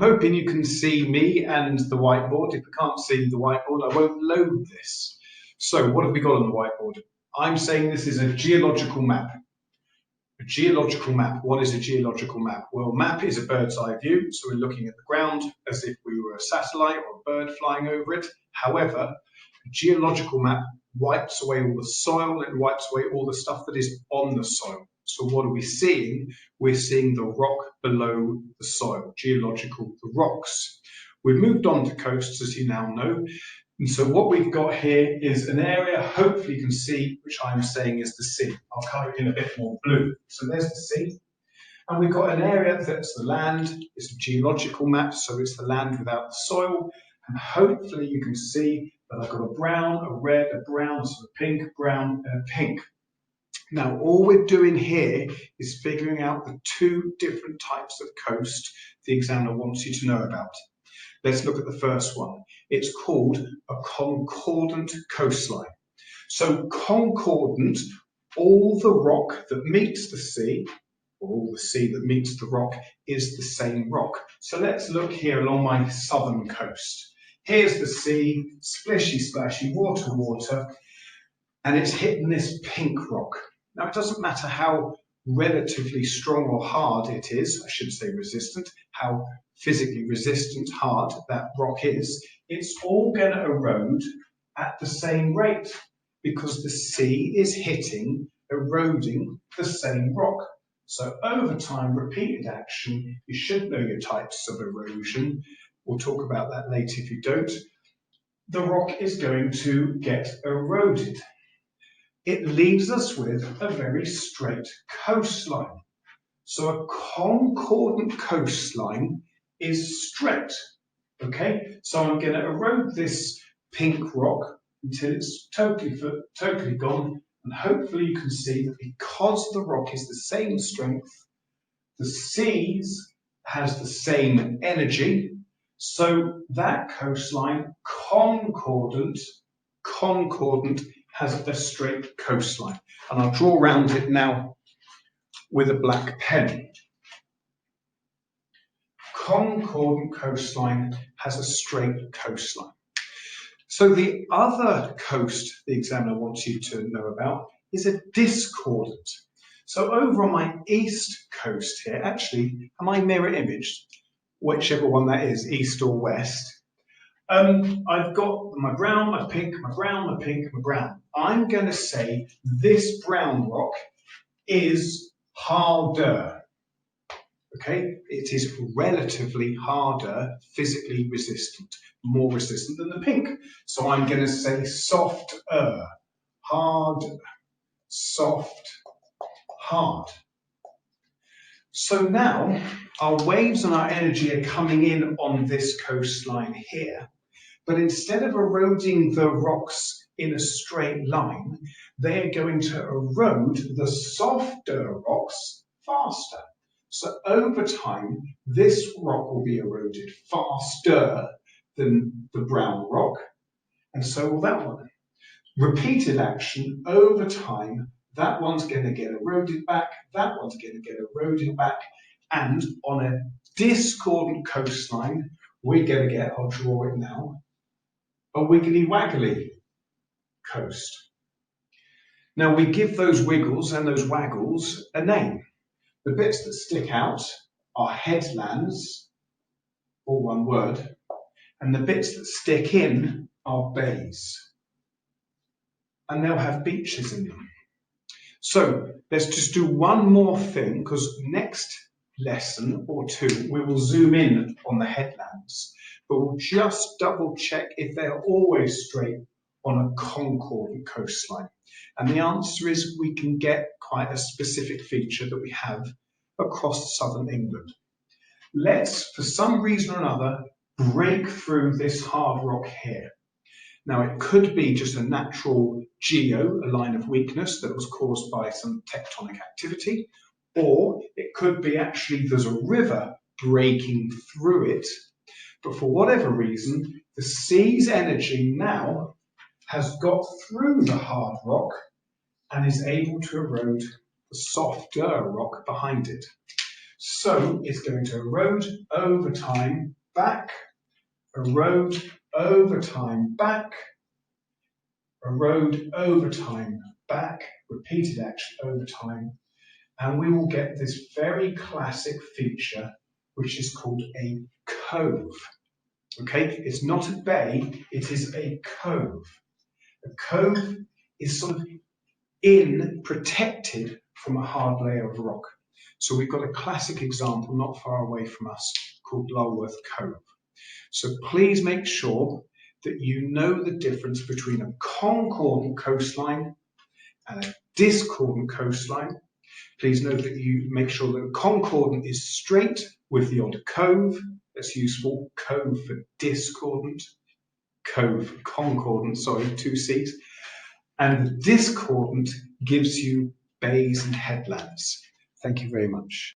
Hoping you can see me and the whiteboard. If you can't see the whiteboard, I won't load this. So what have we got on the whiteboard? I'm saying this is a geological map. A geological map. What is a geological map? Well, map is a bird's eye view, so we're looking at the ground as if we were a satellite or a bird flying over it. However, a geological map wipes away all the soil, it wipes away all the stuff that is on the soil. So what are we seeing? We're seeing the rock below the soil, geological, the rocks. We've moved on to coasts, as you now know. And so what we've got here is an area, hopefully you can see, which I'm saying is the sea. I'll colour it in a bit more blue. So there's the sea. And we've got an area that's the land. It's a geological map, so it's the land without the soil. And hopefully you can see that I've got a brown, a red, a brown, so a pink, brown, and a pink. Now, all we're doing here is figuring out the two different types of coast the examiner wants you to know about. Let's look at the first one. It's called a concordant coastline. So concordant, all the rock that meets the sea, or all the sea that meets the rock, is the same rock. So let's look here along my southern coast. Here's the sea, splishy splashy, water, water, and it's hitting this pink rock. Now it doesn't matter how relatively strong or hard it is, I should say resistant, how physically resistant hard that rock is, it's all going to erode at the same rate because the sea is hitting, eroding the same rock. So over time, repeated action, you should know your types of erosion. We'll talk about that later if you don't. The rock is going to get eroded. It leaves us with a very straight coastline. So a concordant coastline is straight, okay? So I'm going to erode this pink rock until it's totally gone, and hopefully you can see that because the rock is the same strength, the seas has the same energy, so that coastline, concordant, has a straight coastline. And I'll draw around it now with a black pen. Concordant coastline has a straight coastline. So the other coast the examiner wants you to know about is a discordant. So over on my east coast here, actually, am I mirror imaged? Whichever one that is, east or west. I've got my brown, my pink, my brown, my pink, my brown. I'm going to say this brown rock is harder. Okay, it is relatively harder, physically resistant, more resistant than the pink. So I'm going to say softer, hard, soft, hard. So now our waves and our energy are coming in on this coastline here. But instead of eroding the rocks in a straight line, they are going to erode the softer rocks faster. So over time, this rock will be eroded faster than the brown rock, and so will that one. Repeated action over time, that one's going to get eroded back, that one's going to get eroded back, and on a discordant coastline, we're going to get, I'll draw it now, a wiggly waggly coast. Now we give those wiggles and those waggles a name. The bits that stick out are headlands, all one word, and the bits that stick in are bays. And they'll have beaches in them. So let's just do one more thing, because next lesson or two we will zoom in on the headlands, but we'll just double check if they're always straight on a concordant coastline. And the answer is we can get quite a specific feature that we have across southern England. Let's, for some reason or another, break through this hard rock here. Now, it could be just a natural geo, a line of weakness that was caused by some tectonic activity, or it could be actually there's a river breaking through it, but for whatever reason, the sea's energy now has got through the hard rock and is able to erode the softer rock behind it. So it's going to erode over time, back, erode over time, back, erode over time, back, repeated action over time, and we will get this very classic feature which is called a cove. Okay, it's not a bay, it is a cove. A cove is sort of protected from a hard layer of rock. So we've got a classic example not far away from us called Lulworth Cove. So please make sure that you know the difference between a concordant coastline and a discordant coastline. Please note that you make sure that a concordant is straight with the odd cove. That's useful. Cove for discordant. Cove, concordant, sorry, 2 C's. And the discordant gives you bays and headlands. Thank you very much.